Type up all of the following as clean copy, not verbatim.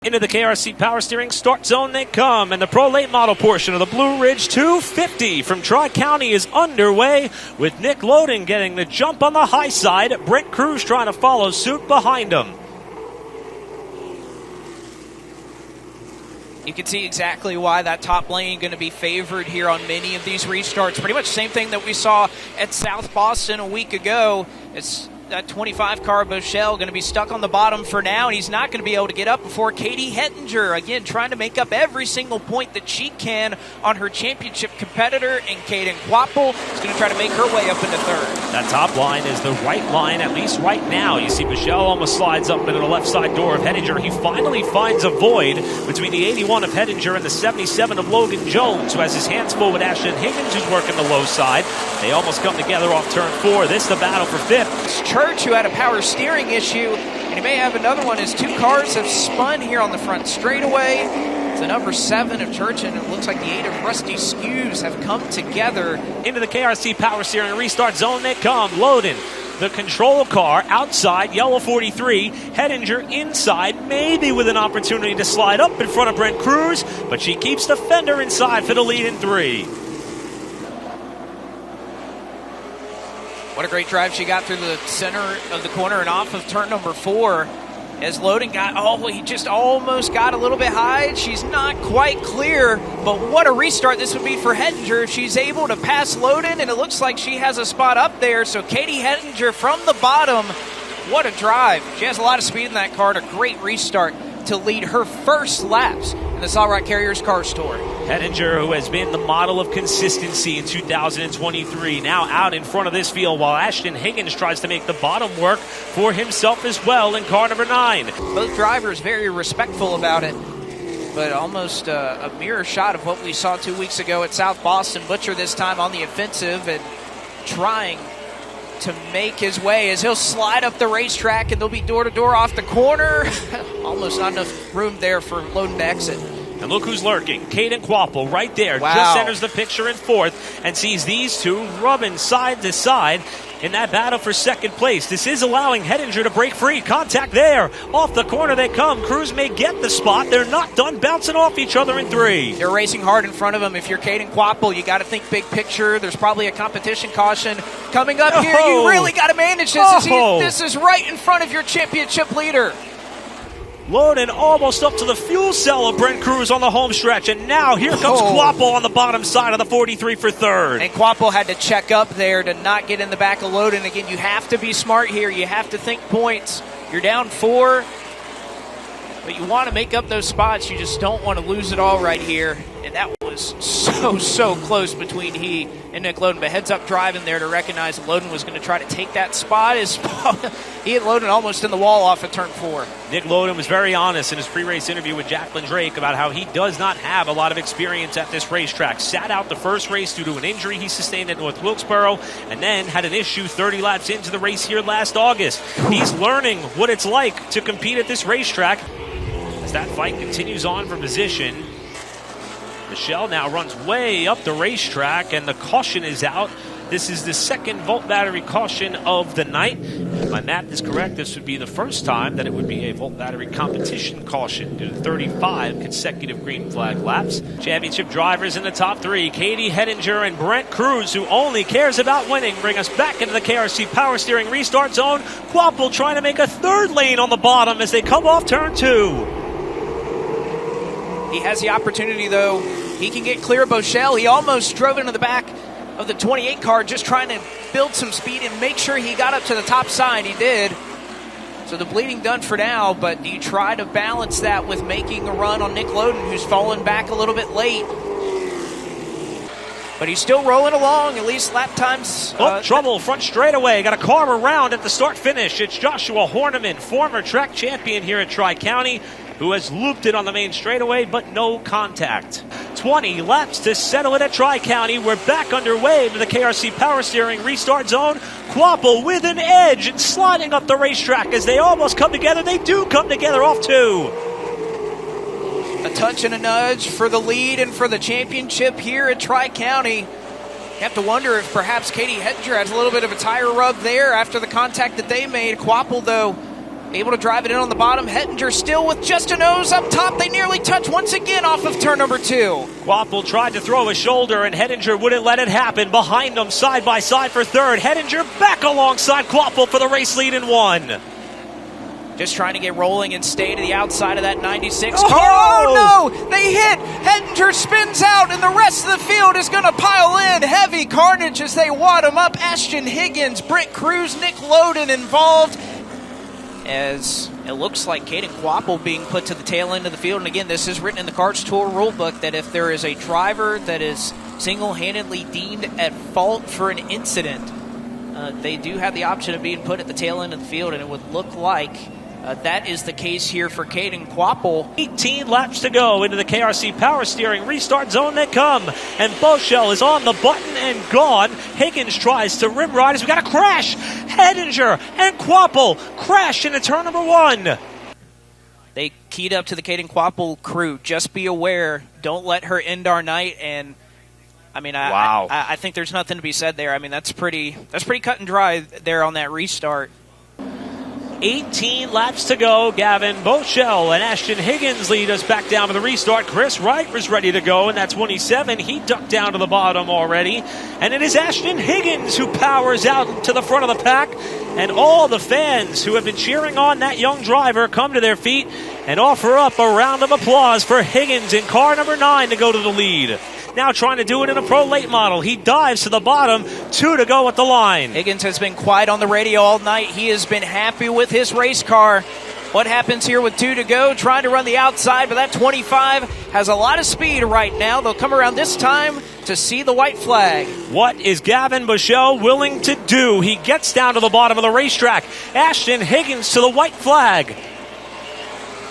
Into the KRC Power Steering start zone they come, and the Pro Late Model portion of the Blue Ridge 250 from Tri-County is underway, with Nick Loden getting the jump on the high side. Brent Cruz trying to follow suit behind him. You can see exactly why that top lane going to be favored here on many of these restarts. Pretty much the same thing that we saw at South Boston a week ago. It's that 25-car Bochelle going to be stuck on the bottom for now, and he's not going to be able to get up before Katie Hettinger, again, trying to make up every single point that she can on her championship competitor, and Kaden Quapple is going to try to make her way up into third. That top line is the right line, at least right now. You see Bochelle almost slides up into the left side door of Hettinger. He finally finds a void between the 81 of Hettinger and the 77 of Logan Jones, who has his hands full with Ashton Higgins, who's working the low side. They almost come together off turn 4. This is the battle for fifth. Church, who had a power steering issue, and he may have another one. His two cars have spun here on the front straightaway. It's the number 7 of Church, and it looks like the 8 of Rusty Skews have come together. Into the KRC Power Steering restart zone they come. Loden, the control car, outside, yellow 43. Hettinger inside, maybe with an opportunity to slide up in front of Brent Cruz, but she keeps the fender inside for the lead in 3. What a great drive she got through the center of the corner and off of turn number 4. As Loden he just almost got a little bit high. She's not quite clear, but what a restart this would be for Hettinger if she's able to pass Loden, and it looks like she has a spot up there. So Katie Hettinger from the bottom, what a drive. She has a lot of speed in that car, and a great restart to lead her first laps in the Solid Rock Carriers Car Store. Hettinger, who has been the model of consistency in 2023, now out in front of this field, while Ashton Higgins tries to make the bottom work for himself as well in car number 9. Both drivers very respectful about it, but almost a mirror shot of what we saw 2 weeks ago at South Boston. Butcher this time on the offensive and trying to make his way as he'll slide up the racetrack, and they'll be door-to-door off the corner. Almost not enough room there for Loden to exit. And look who's lurking. Kaden Quapple right there. Wow. Just enters the picture in 4th and sees these two rubbing side to side in that battle for second place. This is allowing Hettinger to break free. Contact there. Off the corner they come. Cruz may get the spot. They're not done bouncing off each other in 3. They're racing hard in front of him. If you're Kaden Quapple, you got to think big picture. There's probably a competition caution coming up here. You really got to manage this. This is right in front of your championship leader. Loden almost up to the fuel cell of Brent Cruz on the home stretch, and now here comes Quapple on the bottom side of the 43 for 3rd. And Quapple had to check up there to not get in the back of Loden. Again, you have to be smart here. You have to think points. You're down 4, but you want to make up those spots. You just don't want to lose it all right here. And that was so close between he and Nick Loden. But heads up driving there to recognize that Loden was going to try to take that spot. He hit Loden almost in the wall off of turn 4. Nick Loden was very honest in his pre-race interview with Jacqueline Drake about how he does not have a lot of experience at this racetrack. Sat out the first race due to an injury he sustained at North Wilkesboro, and then had an issue 30 laps into the race here last August. He's learning what it's like to compete at this racetrack. As that fight continues on for position, Michelle now runs way up the racetrack, and the caution is out. This is the second volt battery caution of the night. If my math is correct, this would be the first time that it would be a volt battery competition caution due to 35 consecutive green flag laps. Championship drivers in the top 3, Katie Hettinger and Brent Cruz, who only cares about winning, bring us back into the KRC Power Steering restart zone. Quapple trying to make a 3rd lane on the bottom as they come off turn 2. He has the opportunity, though. He can get clear of Bochelle. He almost drove into the back of the 28 car, just trying to build some speed and make sure he got up to the top side. He did. So the bleeding done for now, but do you try to balance that with making a run on Nick Loden, who's fallen back a little bit late? But he's still rolling along, at least lap times. Trouble front straightaway. Got a car around at the start-finish. It's Joshua Horneman, former track champion here at Tri-County, who has looped it on the main straightaway, but no contact. 20 laps to settle it at Tri-County. We're back underway to the KRC Power Steering restart zone. Quapple with an edge and sliding up the racetrack as they almost come together. They do come together off 2. A touch and a nudge for the lead and for the championship here at Tri-County. You have to wonder if perhaps Katie Hettinger has a little bit of a tire rub there after the contact that they made. Quapple, though, able to drive it in on the bottom. Hettinger still with just a nose up top. They nearly touch once again off of turn number 2. Quapple tried to throw a shoulder, and Hettinger wouldn't let it happen. Behind them, side by side for third. Hettinger back alongside Quapple for the race lead in 1. Just trying to get rolling and stay to the outside of that 96 Oh! car. Oh no! They hit! Hettinger spins out, and the rest of the field is going to pile in. Heavy carnage as they wad him up. Ashton Higgins, Brent Cruz, Nick Loden involved. As it looks like Caden Quapple being put to the tail end of the field. And again, this is written in the Karts Tour rulebook that if there is a driver that is single-handedly deemed at fault for an incident, they do have the option of being put at the tail end of the field, and it would look like that is the case here for Caden Quapple. 18 laps to go into the KRC power steering restart zone they come, and Boschel is on the button and gone. Higgins tries to rim ride as we got a crash. Hettinger and Quapple crash into turn number 1. They keyed up to the Caden Quapple crew. Just be aware. Don't let her end our night. And I mean, Wow. I think there's nothing to be said there. I mean, that's pretty cut and dry there on that restart. 18 laps to go. Gavin Boschel and Ashton Higgins lead us back down to the restart. Chris Wright was ready to go in that 27. He ducked down to the bottom already. And it is Ashton Higgins who powers out to the front of the pack. And all the fans who have been cheering on that young driver come to their feet and offer up a round of applause for Higgins in car number 9 to go to the lead. Now trying to do it in a Pro Late model. He dives to the bottom, 2 to go at the line. Higgins has been quiet on the radio all night. He has been happy with his race car. What happens here with 2 to go? Trying to run the outside, but that 25 has a lot of speed right now. They'll come around this time to see the white flag. What is Gavin Boschel willing to do? He gets down to the bottom of the racetrack. Ashton Higgins to the white flag.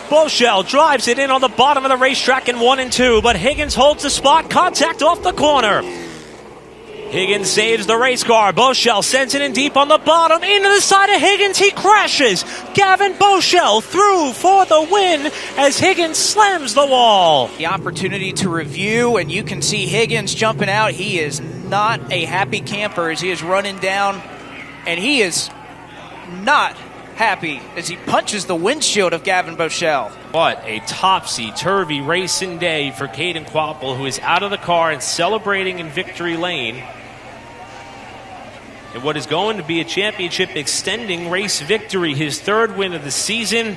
Boschel drives it in on the bottom of the racetrack in 1 and 2, but Higgins holds the spot. Contact off the corner. Higgins saves the race car. Boschel sends it in deep on the bottom. Into the side of Higgins. He crashes. Gavin Boschel through for the win as Higgins slams the wall. The opportunity to review, and you can see Higgins jumping out. He is not a happy camper as he is running down, and he is not happy as he punches the windshield of Gavin Boschel. What a topsy-turvy racing day for Caden Quapple, who is out of the car and celebrating in victory lane in what is going to be a championship extending race victory, his 3rd win of the season.